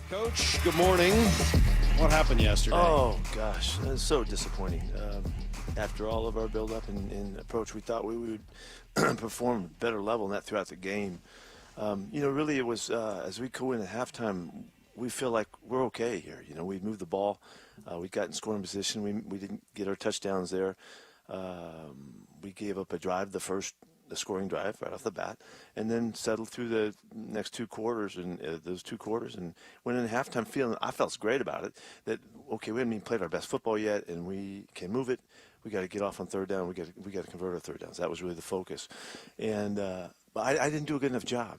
Coach, good morning. What happened yesterday? Oh, gosh, that was so disappointing. After all of our build-up and approach, we thought we would perform at a better level in that throughout the game. Really it was, as we go in at halftime, we feel like we're okay here. We moved the ball. We got in scoring position. We didn't get our touchdowns there. We gave up a drive, the scoring drive right off the bat, and then settled through the next two quarters and went in halftime feeling I felt great about it. That okay, we haven't even played our best football yet, and we can move it. We got to get off on third down. We got to convert our third downs. That was really the focus, and but I didn't do a good enough job.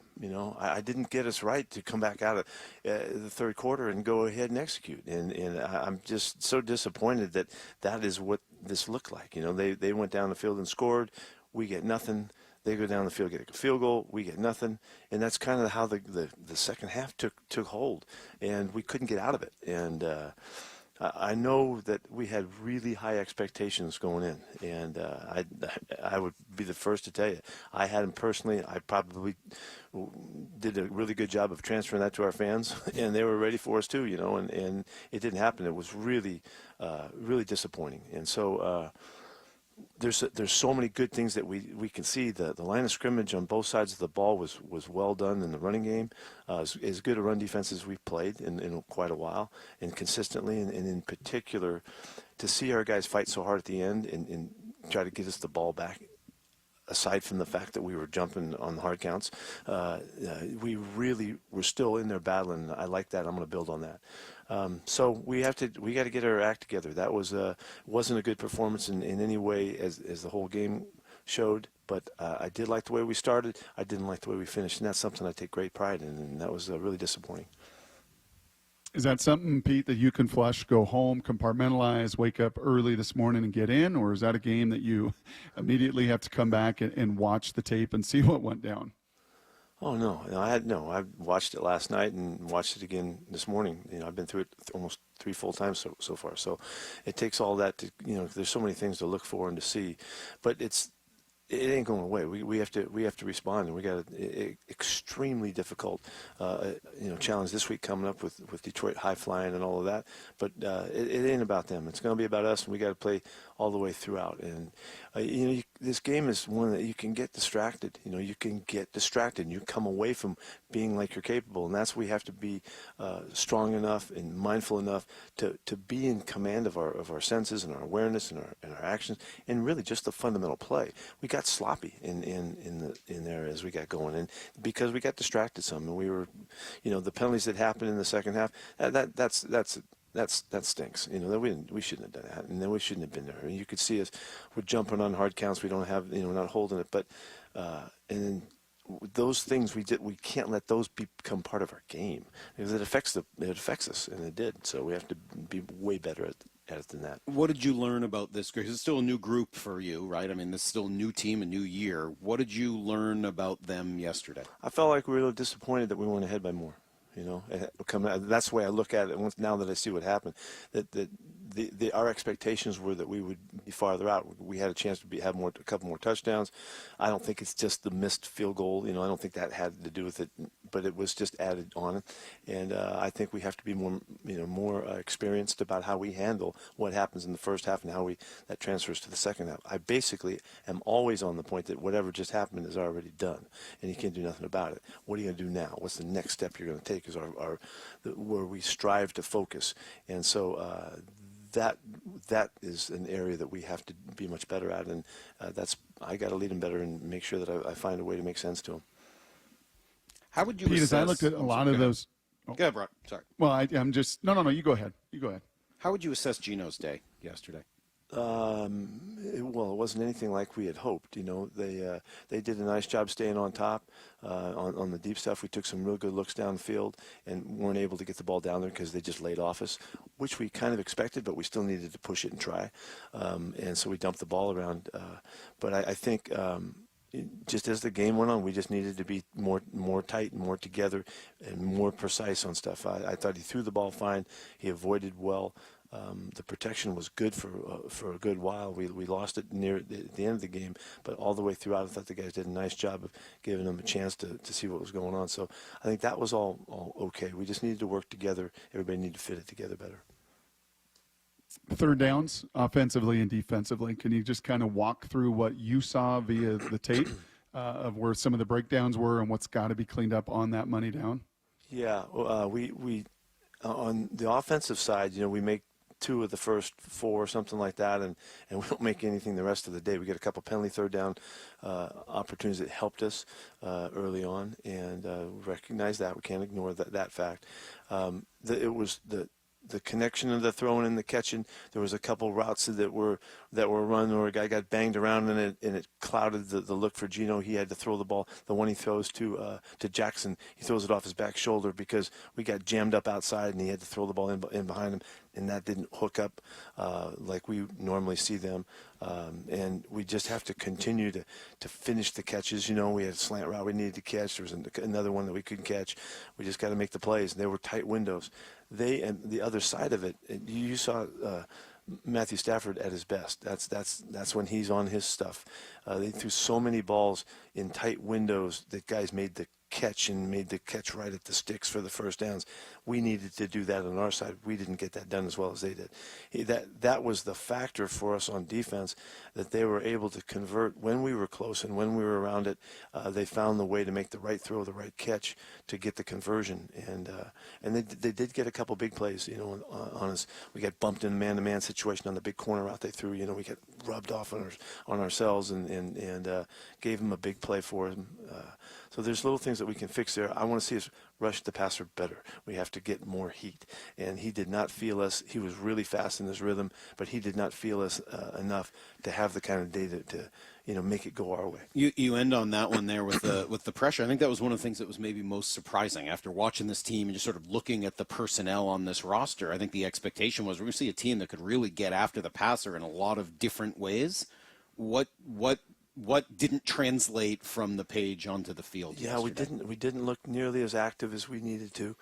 I didn't get us right to come back out of the third quarter and go ahead and execute. And I'm just so disappointed that is what this looked like. They went down the field and scored. We get nothing. They go down the field, get a field goal. We get nothing, and that's kind of how the second half took hold, and we couldn't get out of it. And I know that we had really high expectations going in, and I would be the first to tell you I had them personally. I probably did a really good job of transferring that to our fans, and they were ready for us too. And it didn't happen. It was really really disappointing, and so. There's so many good things that we can see. The line of scrimmage on both sides of the ball was well done in the running game. As good a run defense as we've played in quite a while, and consistently, and in particular, to see our guys fight so hard at the end and try to get us the ball back. Aside from the fact that we were jumping on the hard counts, we really were still in there battling. I like that. I'm going to build on that. So we got to get our act together. That wasn't a good performance in any way as the whole game showed. But I did like the way we started. I didn't like the way we finished, and that's something I take great pride in. And that was really disappointing. Is that something, Pete, that you can flush, go home, compartmentalize, wake up early this morning and get in? Or is that a game that you immediately have to come back and watch the tape and see what went down? Oh, no. I watched it last night and watched it again this morning. I've been through it almost 3 full times so far. So it takes all that to, there's so many things to look for and to see. But it ain't going away. We have to respond, and we got an extremely difficult challenge this week coming up with Detroit high flying and all of that. But it ain't about them. It's going to be about us, and we got to play all the way throughout. And this game is one that you can get distracted. You can get distracted, and you come away from being like you're capable, and that's where we have to be strong enough and mindful enough to be in command of our senses and our awareness and our actions, and really just the fundamental play. We got sloppy in there as we got going, and because we got distracted some, and we were, the penalties that happened in the second half, that stinks. That we shouldn't have done that, and then we shouldn't have been there. And you could see us, we're jumping on hard counts. We don't have, not holding it, but and then those things we can't let those become part of our game because it affects us, and it did. So we have to be way better at it than that. What did you learn about this? Because it's still a new group for you, right? I mean, this is still a new team, a new year. What did you learn about them yesterday? I felt like we were a little disappointed that we weren't ahead by more. That's the way I look at it. Now that I see what happened, that our expectations were that we would be farther out. We had a chance to have a couple more touchdowns. I don't think it's just the missed field goal. I don't think that had to do with it, but it was just added on. And I think we have to be more experienced about how we handle what happens in the first half and how that transfers to the second half. I basically am always on the point that whatever just happened is already done, and you can't do nothing about it. What are you going to do now? What's the next step you're going to take? Is where we strive to focus, and so that is an area that we have to be much better at, and I got to lead them better and make sure that I find a way to make sense to them. How would you Pete, assess? as I looked at a lot of those. Go ahead, Brock. Sorry. Well, I'm just no. You go ahead. How would you assess Gino's day yesterday? It wasn't anything like we had hoped. They did a nice job staying on top on the deep stuff. We took some real good looks down the field and weren't able to get the ball down there because they just laid off us, which we kind of expected, but we still needed to push it and try. And so we dumped the ball around. But I think just as the game went on, we just needed to be more tight and more together and more precise on stuff. I thought he threw the ball fine. He avoided well. The protection was good for a good while. We lost it near the end of the game, but all the way throughout, I thought the guys did a nice job of giving them a chance to see what was going on. So I think that was all okay. We just needed to work together. Everybody needed to fit it together better. Third downs, offensively and defensively. Can you just kind of walk through what you saw via the tape of where some of the breakdowns were and what's got to be cleaned up on that money down? Yeah, we on the offensive side, we make 2 of the first 4 or something like that, and we don't make anything the rest of the day. We get a couple penalty third down opportunities that helped us early on, and we recognize that. We can't ignore that fact. It was the connection of the throwing and the catching. There was a couple routes that were run where a guy got banged around and it clouded the look for Gino. He had to throw the ball. The one he throws to Jackson, he throws it off his back shoulder because we got jammed up outside and he had to throw the ball in behind him, and that didn't hook up like we normally see them. And we just have to continue to finish the catches. We had a slant route we needed to catch. There was another one that we couldn't catch. We just got to make the plays. They were tight windows. And the other side of it, you saw Matthew Stafford at his best. That's when he's on his stuff. They threw so many balls in tight windows that guys made the catch right at the sticks for the first downs. We needed to do that on our side. We didn't get that done as well as they did. That was the factor for us on defense, that they were able to convert when we were close and when we were around it. They found the way to make the right throw, the right catch to get the conversion, and they did get a couple big plays. On us, we got bumped in a man-to-man situation on the big corner route they threw. We got rubbed off on ourselves and gave them a big play for them. So there's little things that we can fix there. I want to see us rush the passer better. We have to get more heat. And he did not feel us. He was really fast in his rhythm, but he did not feel us enough to have the kind of data to make it go our way. You end on that one there with the pressure. I think that was one of the things that was maybe most surprising after watching this team and just sort of looking at the personnel on this roster. I think the expectation was we're going to see a team that could really get after the passer in a lot of different ways. What didn't translate from the page onto the field? Yeah, yesterday? we didn't look nearly as active as we needed to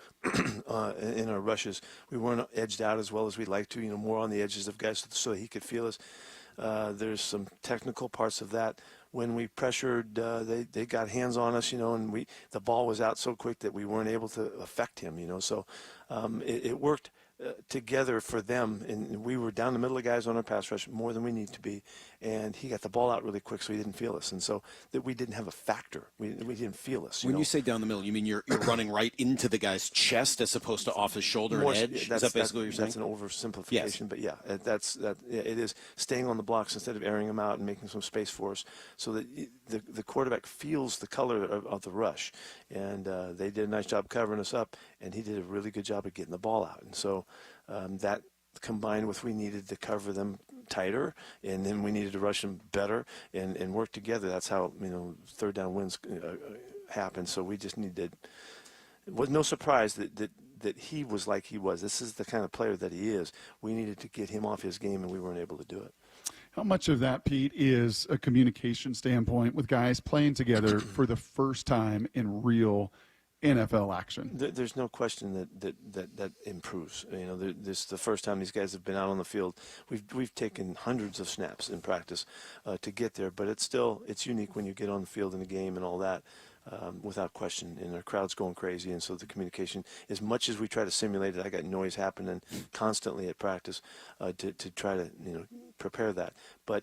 in our rushes. We weren't edged out as well as we'd like to. More on the edges of guys so he could feel us. There's some technical parts of that. When we pressured, they got hands on us, and the ball was out so quick that we weren't able to affect him, So it worked together for them, and we were down the middle of guys on our pass rush more than we need to be, and he got the ball out really quick, so he didn't feel us, and so that we didn't have a factor. We didn't feel us. When you say down the middle, you mean you're running right into the guy's chest as opposed to off his shoulder and edge? Is that basically what you're saying? That's an oversimplification, yes. But yeah, it is staying on the blocks instead of airing them out and making some space for us, so that the quarterback feels the color of the rush, and they did a nice job covering us up, and he did a really good job of getting the ball out, and so that combined with we needed to cover them tighter, and then we needed to rush them better and work together. That's how third down wins happen. So we just needed. It was no surprise that he was like he was. This is the kind of player that he is. We needed to get him off his game, and we weren't able to do it. How much of that, Pete, is a communication standpoint with guys playing together for the first time in real NFL action? There's no question that improves. This is the first time these guys have been out on the field. We've taken hundreds of snaps in practice to get there, but it's unique when you get on the field in a game and all that. Without question, and the crowd's going crazy, and so the communication, as much as we try to simulate it, I got noise happening constantly at practice to try to prepare that. But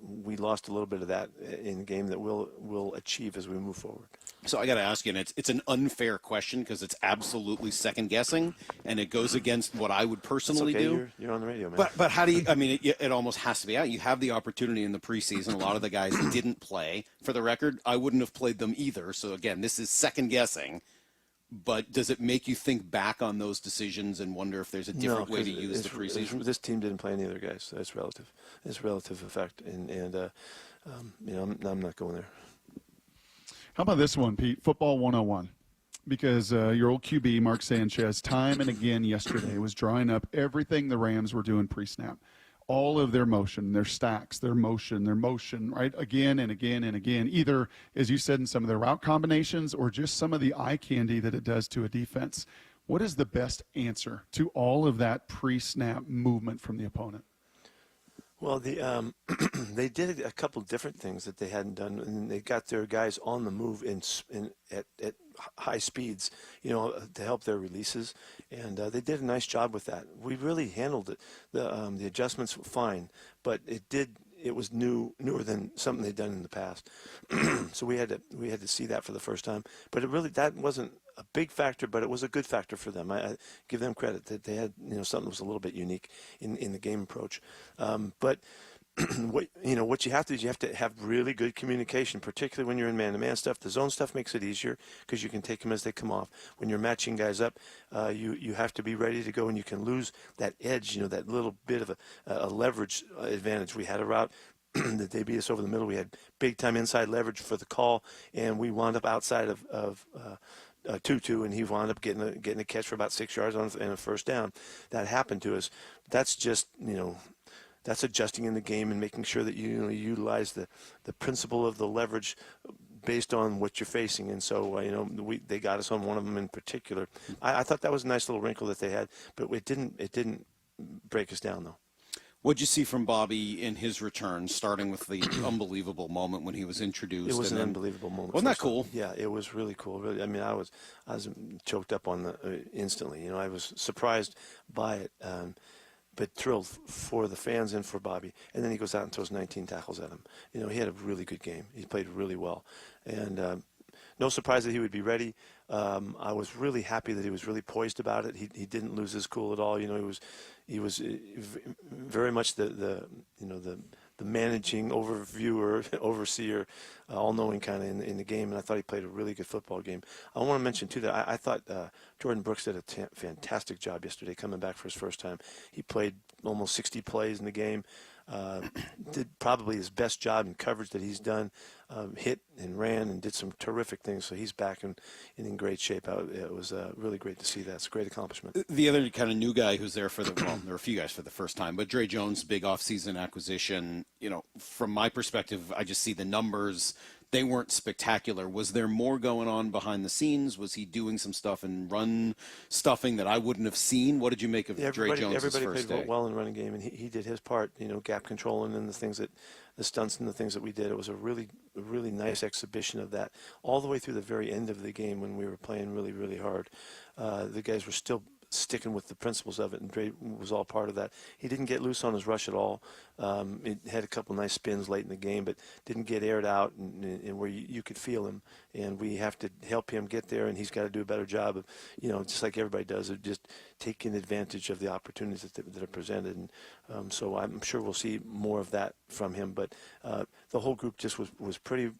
we lost a little bit of that in the game that we'll achieve as we move forward. So I got to ask you, and it's an unfair question because it's absolutely second guessing, and it goes against what I would personally do. You're on the radio, man. But how do you? I mean, it almost has to be out. You have the opportunity in the preseason. A lot of the guys didn't play. For the record, I wouldn't have played them either. So again, this is second guessing. But does it make you think back on those decisions and wonder if there's a different way to use the preseason? This team didn't play any other guys. That's relative. It's relative effect, and I'm not going there. How about this one, Pete? Football 101. Because your old QB, Mark Sanchez, time and again yesterday was drawing up everything the Rams were doing pre-snap. All of their motion, their stacks, their motion, right? Again and again and again. Either, as you said, in some of their route combinations or just some of the eye candy that it does to a defense. What is the best answer to all of that pre-snap movement from the opponent? Well, they did a couple different things that they hadn't done, and they got their guys on the move at high speeds, to help their releases, and they did a nice job with that. We really handled it. The adjustments were fine, but it was newer than something they'd done in the past. So we had to see that for the first time. But that wasn't a big factor, but it was a good factor for them. I give them credit that they had something that was a little bit unique in the game approach. But what you have to do is you have to have really good communication, particularly when you're in man-to-man stuff. The zone stuff makes it easier because you can take them as they come off. When you're matching guys up, you have to be ready to go, and you can lose that edge, that little bit of a leverage advantage. We had a route that they beat us over the middle. We had big-time inside leverage for the call, and we wound up outside of Tutu, and he wound up getting a catch for about 6 yards and a first down. That happened to us. That's just, that's adjusting in the game and making sure that you utilize the principle of the leverage based on what you're facing. And so, they got us on one of them in particular. I thought that was a nice little wrinkle that they had, but it didn't break us down, though. What'd you see from Bobby in his return, starting with the unbelievable moment when he was introduced? It was an unbelievable moment. Wasn't that cool? Yeah, it was really cool. Really, I mean, I was choked up on instantly. I was surprised by it, but thrilled for the fans and for Bobby. And then he goes out and throws 19 tackles at him. He had a really good game. He played really well, and no surprise that he would be ready. I was really happy that he was really poised about it. He didn't lose his cool at all. He was very much the managing overseer, all-knowing kind of in the game, and I thought he played a really good football game. I want to mention too that I thought Jordan Brooks did a fantastic job yesterday coming back for his first time. He played almost 60 plays in the game. Did probably his best job in coverage that he's done, hit and ran and did some terrific things. So he's back and in great shape. It was really great to see that. It's a great accomplishment. The other kind of new guy who's there there were a few guys for the first time, but Dre Jones, big offseason acquisition. From my perspective, I just see the numbers. They weren't spectacular. Was there more going on behind the scenes? Was he doing some stuff and run stuffing that I wouldn't have seen? What did you make of Dre Jones' first day? Everybody played well in the running game, and he did his part, gap controlling and the stunts and the things that we did. It was a really nice exhibition of that all the way through the very end of the game when we were playing really, really hard. The guys were still sticking with the principles of it, and Dre was all part of that. He didn't get loose on his rush at all. It had a couple nice spins late in the game, but didn't get aired out and where you could feel him. And we have to help him get there, and he's got to do a better job of, just like everybody does, of just taking advantage of the opportunities that are presented. And so I'm sure we'll see more of that from him. But the whole group just was pretty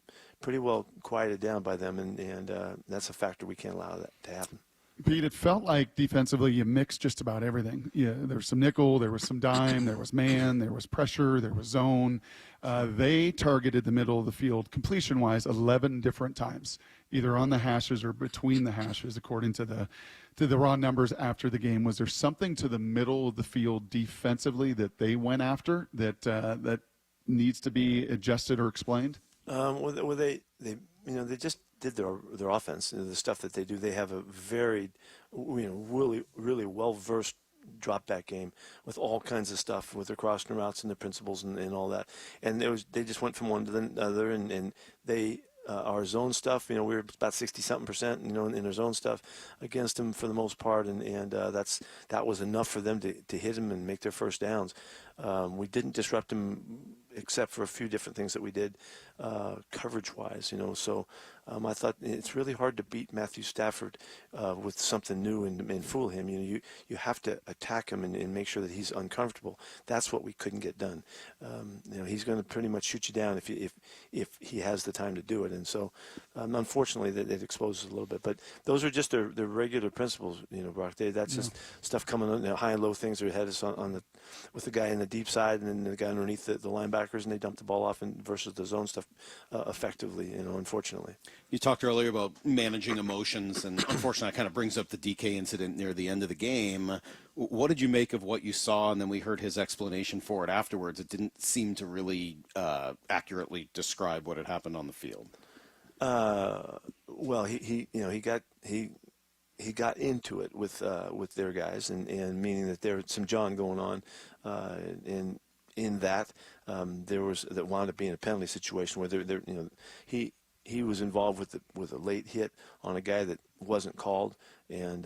well quieted down by them, and that's a factor we can't allow that to happen. Pete, it felt like defensively you mixed just about everything. Yeah, there was some nickel, there was some dime, there was man, there was pressure, there was zone. They targeted the middle of the field completion-wise 11 different times, either on the hashes or between the hashes, according to the raw numbers after the game. Was there something to the middle of the field defensively that they went after that needs to be adjusted or explained? Well, they just did their offense, the stuff that they do. They have a varied, really well-versed drop back game with all kinds of stuff with their crossing routes and their principles and all that. And they just went from one to the other, and they our zone stuff, we were about 60-something%, in their zone stuff against them for the most part, and that was enough for them to hit them and make their first downs. We didn't disrupt them except for a few different things that we did coverage-wise, So I thought it's really hard to beat Matthew Stafford with something new and fool him. You have to attack him and make sure that he's uncomfortable. That's what we couldn't get done. He's going to pretty much shoot you down if he has the time to do it. And so, unfortunately, that it exposes a little bit. But those are just their regular principles, Brock. That's just stuff coming on, high and low things. They had us with the guy in the deep side and then the guy underneath the linebackers, and they dumped the ball off versus the zone stuff effectively, unfortunately. You talked earlier about managing emotions, and unfortunately, that kind of brings up the DK incident near the end of the game. What did you make of what you saw? And then we heard his explanation for it afterwards. It didn't seem to really accurately describe what had happened on the field. Well, he he got into it with their guys, and meaning that there was some John going on, in that there was that wound up being a penalty situation where he was involved with a late hit on a guy that wasn't called, and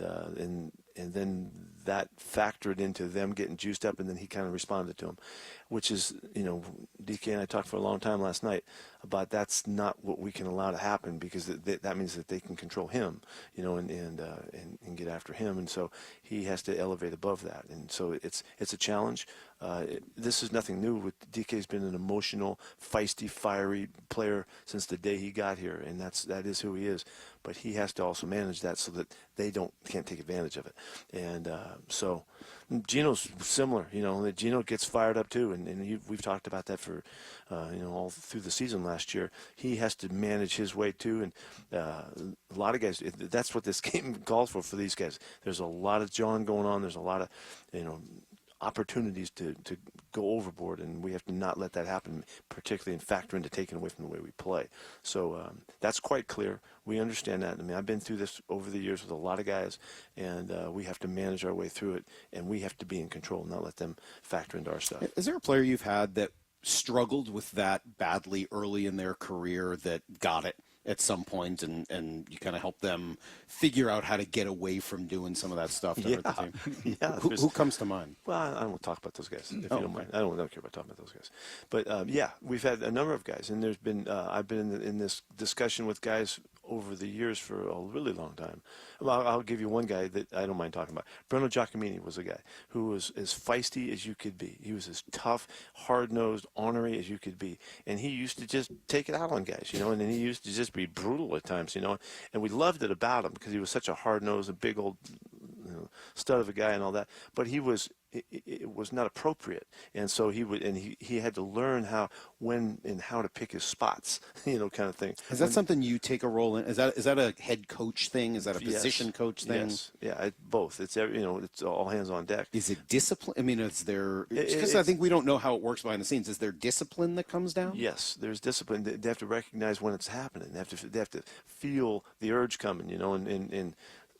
then that factored into them getting juiced up, and then he kind of responded to him, which is, DK and I talked for a long time last night about that's not what we can allow to happen, because that means that they can control him, and get after him, and so he has to elevate above that, and so it's a challenge. This is nothing new. DK's been an emotional, feisty, fiery player since the day he got here, and that is who he is. But he has to also manage that so that they can't take advantage of it. And so Gino's similar. Gino gets fired up too, and we've talked about that for all through the season last year. He has to manage his way too, and a lot of guys. That's what this game calls for these guys. There's a lot of John going on. There's a lot of opportunities to go overboard, and we have to not let that happen, particularly in factor into taking away from the way we play. So that's quite clear. We understand that. I mean, I've been through this over the years with a lot of guys, and we have to manage our way through it, and we have to be in control and not let them factor into our stuff. Is there a player you've had that struggled with that badly early in their career that got it at some point, and you kind of help them figure out how to get away from doing some of that stuff to hurt the team? Yeah. Who comes to mind? Well, I don't want to talk about those guys, if you don't mind. I don't care about talking about those guys. But, we've had a number of guys, and there's been I've been in this discussion with guys over the years for a really long time. Well, I'll give you one guy that I don't mind talking about. Bruno Giacomini was a guy who was as feisty as you could be. He was as tough, hard-nosed, ornery as you could be. And he used to just take it out on guys, and then he used to just be brutal at times, and we loved it about him because he was such a hard-nosed, a big old stud of a guy and all that. But it was not appropriate, and so he had to learn when and how to pick his spots, kind of thing. Is that something you take a role in? Is that a head coach thing? Is that a position coach thing? Yes, yeah, both. It's it's all hands on deck. Is it discipline? I mean, is there? Because I think we don't know how it works behind the scenes. Is there discipline that comes down? Yes, there's discipline. They have to recognize when it's happening. They have to feel the urge coming,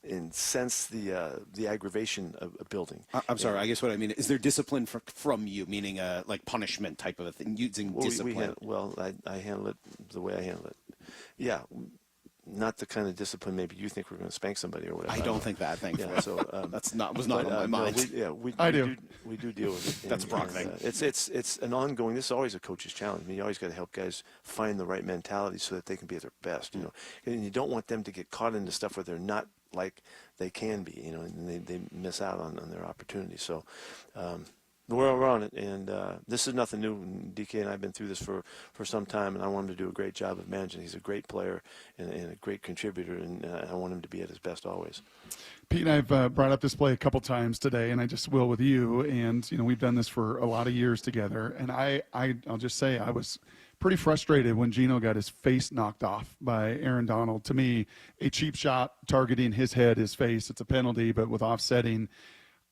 and sense the aggravation of building. I'm sorry. I guess what I mean is there discipline from you, meaning like punishment type of a thing, using discipline. I handle it the way I handle it. Yeah, not the kind of discipline maybe you think we're going to spank somebody or whatever. I don't think that. Thankfully, yeah, so was not on my mind. We do deal with it. That's a Brock thing. It's an ongoing. This is always a coach's challenge. I mean, you always got to help guys find the right mentality so that they can be at their best. And you don't want them to get caught into stuff where they're not like they can be, and they miss out on their opportunities. So we're on it, and this is nothing new. DK and I have been through this for some time, and I want him to do a great job of managing. He's a great player and a great contributor, and I want him to be at his best always. Pete and I have brought up this play a couple times today, and I just will with you. And we've done this for a lot of years together, and I'll just say I was pretty frustrated when Gino got his face knocked off by Aaron Donald. To me, a cheap shot targeting his head, his face, it's a penalty, but with offsetting.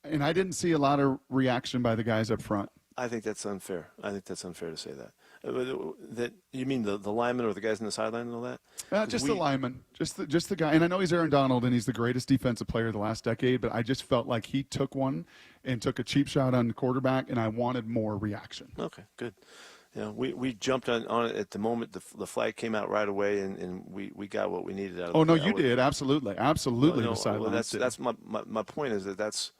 And I didn't see a lot of reaction by the guys up front. I think that's unfair. I think that's unfair to say that. That you mean the lineman or the guys in the sideline and all that? Just the lineman, just the guy. And I know he's Aaron Donald, and he's the greatest defensive player of the last decade, but I just felt like he took one and took a cheap shot on the quarterback, and I wanted more reaction. Okay, good. We jumped on it at the moment the flag came out right away, and we got what we needed out of it. Oh, no, you did. Absolutely. The sideline. That's my point is that's,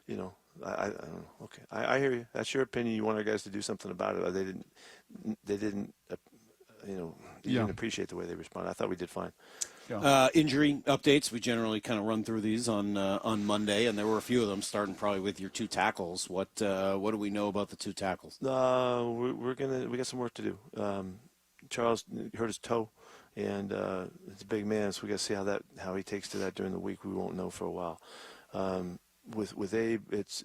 I don't know. Okay. I hear you. That's your opinion. You want our guys to do something about it. They didn't appreciate the way they responded. I thought we did fine. Yeah. Injury updates. We generally kind of run through these on Monday, and there were a few of them, starting probably with your two tackles. What do we know about the two tackles? We got some work to do. Charles hurt his toe, and it's a big man, so we got to see how he takes to that during the week. We won't know for a while. With Abe, it's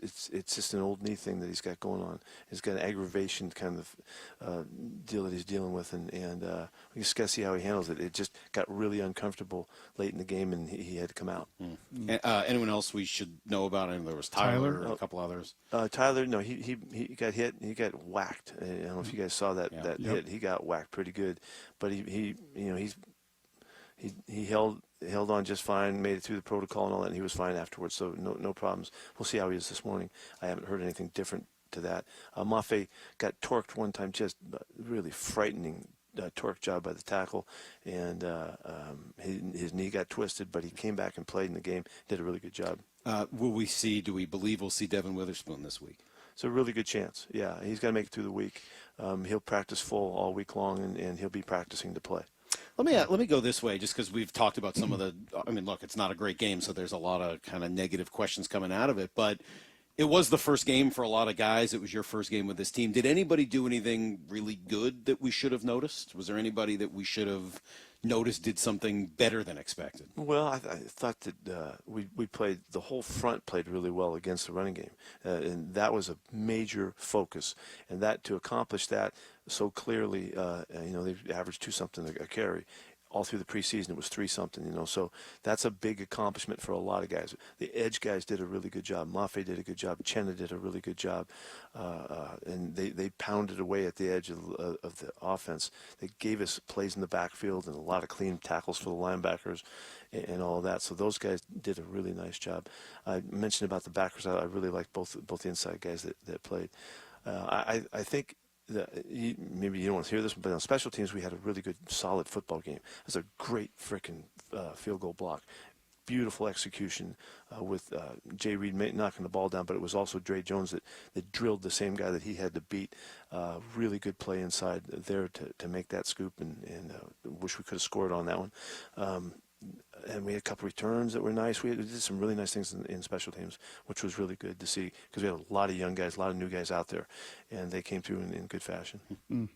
just an old knee thing that he's got going on. He's got an aggravation kind of deal that he's dealing with, and we just got to see how he handles it. It just got really uncomfortable late in the game, and he had to come out. Anyone else we should know about? And there was Tyler and a couple others. Tyler, no, he got hit. He got whacked. I don't know if you guys saw that hit. He got whacked pretty good, but he's he held on just fine, made it through the protocol and all that, and he was fine afterwards. So no problems. We'll see how he is this morning. I haven't heard anything different to that. Mafe got torqued one time, just really frightening torque job by the tackle, and his knee got twisted, but he came back and played in the game, did a really good job. Do we believe we'll see Devin Witherspoon this week? It's a really good chance. Yeah, he's got to make it through the week. He'll practice full all week long, and he'll be practicing to play. Let me go this way, just because we've talked about some of the. I mean, look, it's not a great game, so there's a lot of kind of negative questions coming out of it. But it was the first game for a lot of guys. It was your first game with this team. Did anybody do anything really good that we should have noticed? Was there anybody that we should have noticed did something better than expected? Well, I thought that we played, the whole front played really well against the running game, and that was a major focus. And that, to accomplish that so clearly, they've averaged 2-something a carry. All through the preseason, it was 3-something, so that's a big accomplishment for a lot of guys. The edge guys did a really good job. Mafe did a good job. Chenna did a really good job. And they pounded away at the edge of the offense. They gave us plays in the backfield and a lot of clean tackles for the linebackers and all of that. So those guys did a really nice job. I mentioned about the backers. I really liked both the inside guys that played. I think maybe you don't want to hear this, but on special teams, we had a really good, solid football game. It was a great frickin' field goal block. Beautiful execution with Jay Reed knocking the ball down, but it was also Dre Jones that drilled the same guy that he had to beat. Really good play inside there to make that scoop, and wish we could have scored on that one. And we had a couple returns that were nice. We did some really nice things in special teams, which was really good to see, because we had a lot of young guys, a lot of new guys out there, and they came through in good fashion. Mm.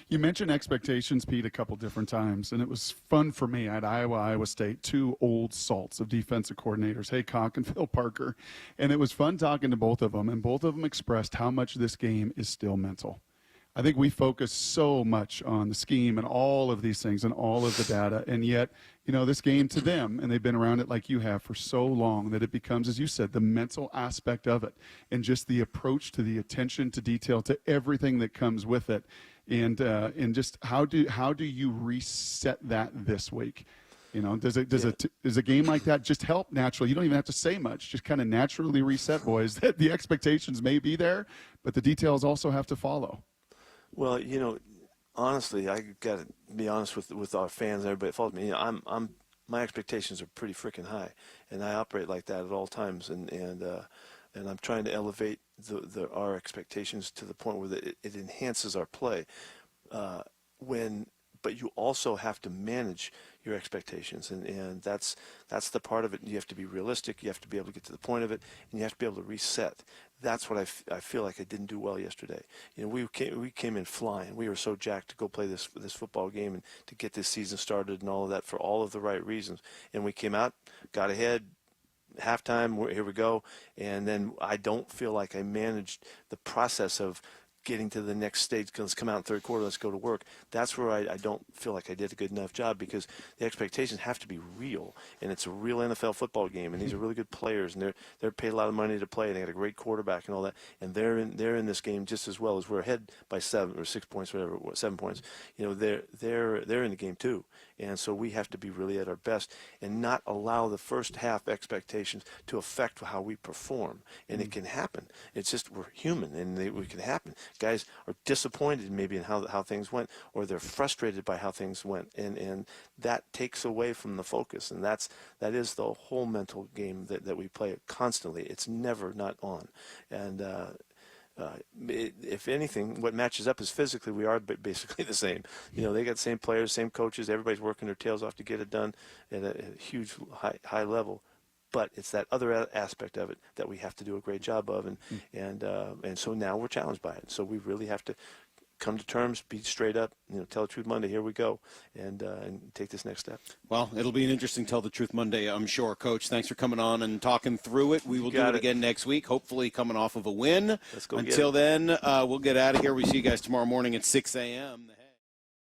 You mentioned expectations, Pete, a couple different times, and it was fun for me at Iowa State, two old salts of defensive coordinators, Haycock and Phil Parker, and it was fun talking to both of them, and both of them expressed how much this game is still mental. I think we focus so much on the scheme and all of these things and all of the data, and yet, this game to them, and they've been around it like you have for so long, that it becomes, as you said, the mental aspect of it and just the approach to the attention to detail, to everything that comes with it, and just how do you reset that this week? Does a game like that just help naturally? You don't even have to say much, just kind of naturally reset, boys, that the expectations may be there, but the details also have to follow. Well, honestly, I got to be honest with our fans and everybody that follows me. My expectations are pretty freaking high, and I operate like that at all times. And I'm trying to elevate our expectations to the point where it enhances our play. But you also have to manage your expectations, and that's the part of it. You have to be realistic. You have to be able to get to the point of it, and you have to be able to reset. That's what I feel like I didn't do well yesterday. We came in flying. We were so jacked to go play this football game and to get this season started and all of that for all of the right reasons. And we came out, got ahead. Halftime, here we go. And then I don't feel like I managed the process of getting to the next stage. Let's come out in third quarter, let's go to work. That's where I don't feel like I did a good enough job, because the expectations have to be real, and it's a real NFL football game, and these are really good players, and they're paid a lot of money to play, and they got a great quarterback and all that, and they're in this game just as well as we're ahead by 7 or 6 points, whatever, 7 points. They're in the game too, and so we have to be really at our best and not allow the first half expectations to affect how we perform. And it can happen. It's just, we're human, and it can happen. Guys are disappointed maybe in how things went, or they're frustrated by how things went, and that takes away from the focus. And that is the whole mental game that we play constantly. It's never not on. And if anything, what matches up is physically we are basically the same. They got the same players, same coaches. Everybody's working their tails off to get it done at a huge high level. But it's that other aspect of it that we have to do a great job of, and so now we're challenged by it. So we really have to come to terms, be straight up, tell the truth Monday, here we go, and take this next step. Well, it'll be an interesting Tell the Truth Monday, I'm sure. Coach, thanks for coming on and talking through it. We will do it again next week, hopefully coming off of a win. Let's go. Until then, we'll get out of here. We see you guys tomorrow morning at 6 a.m.